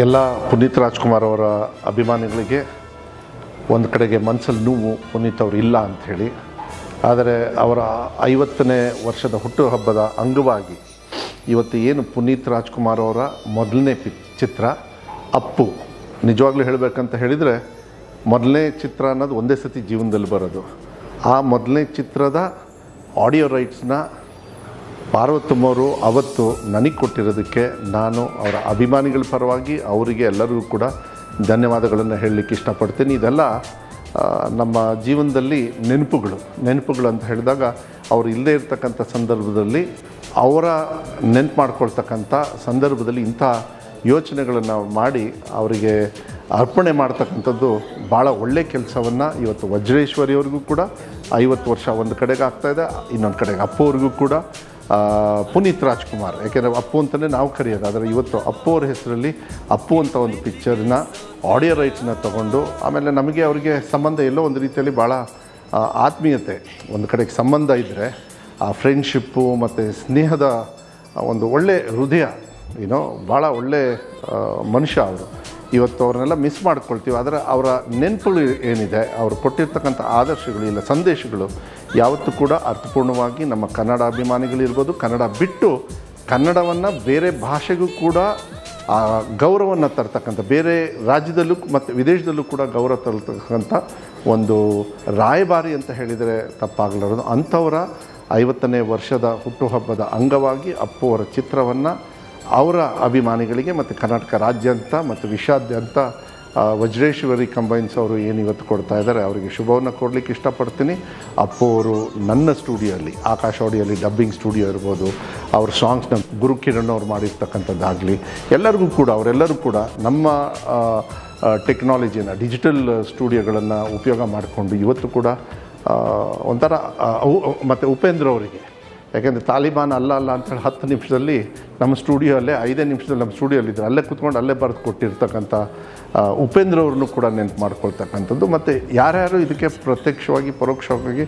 ಎಲ್ಲ ಪುನೀತ್ ರಾಜ್ಕುಮಾರ್ ಅವರ ಅಭಿಮಾನಿಗಳಿಗೆ ಒಂದು ಕಡೆಗೆ ಮನಸ್ಸಲ್ಲಿ ನೋವು, ಪುನೀತ್ ಅವರು ಇಲ್ಲ ಅಂಥೇಳಿ. ಆದರೆ ಅವರ 50ನೇ ವರ್ಷದ ಹುಟ್ಟುಹಬ್ಬದ ಅಂಗವಾಗಿ ಇವತ್ತು ಏನು ಪುನೀತ್ ರಾಜ್ಕುಮಾರ್ ಅವರ ಮೊದಲನೇ ಚಿತ್ರ ಅಪ್ಪು, ನಿಜವಾಗ್ಲೂ ಹೇಳಬೇಕಂತ ಹೇಳಿದರೆ ಮೊದಲನೇ ಚಿತ್ರ ಅನ್ನೋದು ಒಂದೇ ಸತಿ ಜೀವನದಲ್ಲಿ ಬರೋದು. ಆ ಮೊದಲನೇ ಚಿತ್ರದ ಆಡಿಯೋ ರೈಟ್ಸ್ನ ಪಾರ್ವತಮ್ಮವರು ಅವತ್ತು ನನಗೆ ಕೊಟ್ಟಿರೋದಕ್ಕೆ ನಾನು ಅವರ ಅಭಿಮಾನಿಗಳ ಪರವಾಗಿ ಅವರಿಗೆ ಎಲ್ಲರಿಗೂ ಕೂಡ ಧನ್ಯವಾದಗಳನ್ನು ಹೇಳಲಿಕ್ಕೆ ಇಷ್ಟಪಡ್ತೀನಿ. ಇದೆಲ್ಲ ನಮ್ಮ ಜೀವನದಲ್ಲಿ ನೆನಪುಗಳು ಅಂತ ಹೇಳಿದಾಗ ಅವರು ಇಲ್ಲದೇ ಇರ್ತಕ್ಕಂಥ ಸಂದರ್ಭದಲ್ಲಿ ಅವರ ನೆನಪು ಮಾಡ್ಕೊಳ್ತಕ್ಕಂಥ ಸಂದರ್ಭದಲ್ಲಿ ಇಂಥ ಯೋಚನೆಗಳನ್ನು ಮಾಡಿ ಅವರಿಗೆ ಅರ್ಪಣೆ ಮಾಡ್ತಕ್ಕಂಥದ್ದು ಭಾಳ ಒಳ್ಳೆಯ ಕೆಲಸವನ್ನು ಇವತ್ತು ವಜ್ರೇಶ್ವರಿಯವ್ರಿಗೂ ಕೂಡ 50 ವರ್ಷ ಒಂದು ಕಡೆಗೆ ಆಗ್ತಾಯಿದೆ, ಇನ್ನೊಂದು ಕಡೆಗೆ ಅಪ್ಪು ಅವ್ರಿಗೂ ಕೂಡ ಪುನೀತ್ ರಾಜ್ಕುಮಾರ್, ಯಾಕೆಂದರೆ ಅಪ್ಪು ಅಂತಲೇ ನಾವು ಕರೆಯೋದು. ಆದರೆ ಇವತ್ತು ಅಪ್ಪು ಅವ್ರ ಹೆಸರಲ್ಲಿ ಅಪ್ಪು ಅಂತ ಒಂದು ಪಿಕ್ಚರ್ನ ಆಡಿಯೋ ರೈಟ್ಸ್ನ ತೊಗೊಂಡು ಆಮೇಲೆ ನಮಗೆ ಅವರಿಗೆ ಸಂಬಂಧ ಎಲ್ಲೋ ಒಂದು ರೀತಿಯಲ್ಲಿ ಭಾಳ ಆತ್ಮೀಯತೆ, ಒಂದು ಕಡೆಗೆ ಸಂಬಂಧ ಇದ್ದರೆ ಆ ಫ್ರೆಂಡ್ಶಿಪ್ಪು ಮತ್ತು ಸ್ನೇಹದ ಒಂದು ಒಳ್ಳೆ ಹೃದಯ, ಭಾಳ ಒಳ್ಳೆ ಮನುಷ್ಯ ಅವರು. ಇವತ್ತು ಅವ್ರನ್ನೆಲ್ಲ ಮಿಸ್ ಮಾಡ್ಕೊಳ್ತೀವಿ. ಆದರೆ ಅವರ ನೆನಪುಗಳು ಏನಿದೆ, ಅವರು ಕೊಟ್ಟಿರ್ತಕ್ಕಂಥ ಆದರ್ಶಗಳು ಇಲ್ಲ ಸಂದೇಶಗಳು ಯಾವತ್ತೂ ಕೂಡ ಅರ್ಥಪೂರ್ಣವಾಗಿ ನಮ್ಮ ಕನ್ನಡ ಅಭಿಮಾನಿಗಳಿರ್ಬೋದು, ಕನ್ನಡ ಬಿಟ್ಟು ಕನ್ನಡವನ್ನು ಬೇರೆ ಭಾಷೆಗೂ ಕೂಡ ಗೌರವವನ್ನು ತರ್ತಕ್ಕಂಥ, ಬೇರೆ ರಾಜ್ಯದಲ್ಲೂ ಮತ್ತು ವಿದೇಶದಲ್ಲೂ ಕೂಡ ಗೌರವ ತರ್ತಕ್ಕಂಥ ಒಂದು ರಾಯಭಾರಿ ಅಂತ ಹೇಳಿದರೆ ತಪ್ಪಾಗಲಾರದು. ಅಂಥವರ 50ನೇ ವರ್ಷದ ಹುಟ್ಟುಹಬ್ಬದ ಅಂಗವಾಗಿ ಅಪ್ಪು ಅವರ ಚಿತ್ರವನ್ನು ಅವರ ಅಭಿಮಾನಿಗಳಿಗೆ ಮತ್ತು ಕರ್ನಾಟಕ ರಾಜ್ಯಾದ್ಯಂತ ಮತ್ತು ವಿಶ್ವಾದ್ಯಂತ ವಜ್ರೇಶ್ವರಿ ಕಂಬೈನ್ಸ್ ಅವರು ಏನು ಇವತ್ತು ಕೊಡ್ತಾ ಇದ್ದಾರೆ ಅವರಿಗೆ ಶುಭವನ್ನು ಕೊಡಲಿಕ್ಕೆ ಇಷ್ಟಪಡ್ತೀನಿ. ಅಪ್ಪು ಅವರು ನನ್ನ ಸ್ಟುಡಿಯೋಲ್ಲಿ, ಆಕಾಶವಾಣಿಯಲ್ಲಿ ಡಬ್ಬಿಂಗ್ ಸ್ಟುಡಿಯೋ ಇರ್ಬೋದು, ಅವ್ರ ಸಾಂಗ್ಸ್ನ ಗುರುಕಿರಣ್ ಅವ್ರು ಮಾಡಿರ್ತಕ್ಕಂಥದ್ದಾಗಲಿ, ಅವರೆಲ್ಲರೂ ಕೂಡ ನಮ್ಮ ಟೆಕ್ನಾಲಜಿನ ಡಿಜಿಟಲ್ ಸ್ಟುಡಿಯೋಗಳನ್ನು ಉಪಯೋಗ ಮಾಡಿಕೊಂಡು ಇವತ್ತು ಕೂಡ ಒಂಥರ ಮತ್ತು ಉಪೇಂದ್ರ ಅವರಿಗೆ, ಯಾಕೆಂದರೆ ತಾಲಿಬಾನ್ ಅಲ್ಲ ಅಂತೇಳಿ 10 ನಿಮಿಷದಲ್ಲಿ ನಮ್ಮ ಸ್ಟುಡಿಯೋ ಅಲ್ಲೇ 5 ನಿಮಿಷದಲ್ಲಿ ನಮ್ಮ ಸ್ಟುಡಿಯೋಲ್ಲಿದ್ದರು, ಅಲ್ಲೇ ಕೂತ್ಕೊಂಡು ಅಲ್ಲೇ ಬರೆದು ಕೊಟ್ಟಿರ್ತಕ್ಕಂಥ ಉಪೇಂದ್ರ ಅವ್ರನ್ನೂ ಕೂಡ ನೆನಪು ಮಾಡ್ಕೊಳ್ತಕ್ಕಂಥದ್ದು. ಮತ್ತು ಯಾರ್ಯಾರು ಇದಕ್ಕೆ ಪ್ರತ್ಯಕ್ಷವಾಗಿ ಪರೋಕ್ಷವಾಗಿ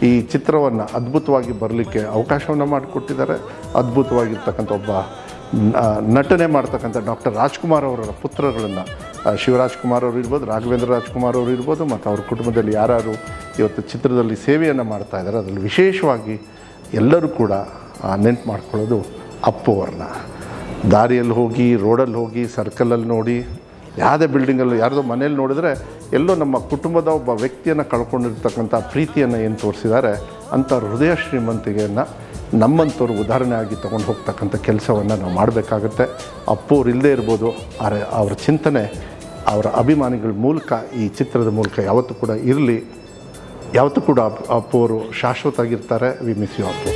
ಈ ಚಿತ್ರವನ್ನು ಅದ್ಭುತವಾಗಿ ಬರಲಿಕ್ಕೆ ಅವಕಾಶವನ್ನು ಮಾಡಿಕೊಟ್ಟಿದ್ದಾರೆ, ಅದ್ಭುತವಾಗಿರ್ತಕ್ಕಂಥ ಒಬ್ಬ ನಟನೆ ಮಾಡ್ತಕ್ಕಂಥ ಡಾಕ್ಟರ್ ರಾಜ್ಕುಮಾರ್ ಅವರ ಪುತ್ರಗಳನ್ನು ಶಿವರಾಜ್ ಕುಮಾರ್ ಅವರು ಇರ್ಬೋದು, ರಾಘವೇಂದ್ರ ರಾಜ್ಕುಮಾರ್ ಅವರು ಇರ್ಬೋದು, ಮತ್ತು ಅವ್ರ ಕುಟುಂಬದಲ್ಲಿ ಯಾರ್ಯಾರು ಇವತ್ತು ಚಿತ್ರದಲ್ಲಿ ಸೇವೆಯನ್ನು ಮಾಡ್ತಾಯಿದ್ದಾರೆ ಅದರಲ್ಲಿ ವಿಶೇಷವಾಗಿ ಎಲ್ಲರೂ ಕೂಡ ನೆನಪು ಮಾಡ್ಕೊಳ್ಳೋದು ಅಪ್ಪು ಅವ್ರನ್ನ. ದಾರಿಯಲ್ಲಿ ಹೋಗಿ, ರೋಡಲ್ಲಿ ಹೋಗಿ, ಸರ್ಕಲಲ್ಲಿ ನೋಡಿ, ಯಾವುದೇ ಬಿಲ್ಡಿಂಗಲ್ಲಿ ಯಾರ್ದೋ ಮನೇಲಿ ನೋಡಿದ್ರೆ ಎಲ್ಲೋ ನಮ್ಮ ಕುಟುಂಬದ ಒಬ್ಬ ವ್ಯಕ್ತಿಯನ್ನು ಕಳ್ಕೊಂಡಿರ್ತಕ್ಕಂಥ ಪ್ರೀತಿಯನ್ನು ಏನು ತೋರಿಸಿದ್ದಾರೆ ಅಂಥ ಹೃದಯ ಶ್ರೀಮಂತಿಕೆಯನ್ನು ನಮ್ಮಂಥವ್ರು ಉದಾಹರಣೆ ಆಗಿ ತೊಗೊಂಡು ಹೋಗ್ತಕ್ಕಂಥ ಕೆಲಸವನ್ನು ನಾವು ಮಾಡಬೇಕಾಗತ್ತೆ. ಅಪ್ಪು ಅವ್ರು ಇಲ್ಲದೇ ಇರ್ಬೋದು, ಆದರೆ ಅವರ ಚಿಂತನೆ ಅವರ ಅಭಿಮಾನಿಗಳ ಮೂಲಕ, ಈ ಚಿತ್ರದ ಮೂಲಕ ಯಾವತ್ತೂ ಕೂಡ ಇರಲಿ. ಯಾವತ್ತೂ ಕೂಡ ಅಪ್ಪು ಅವರು ಶಾಶ್ವತ ಆಗಿರ್ತಾರೆ. We miss you Appu.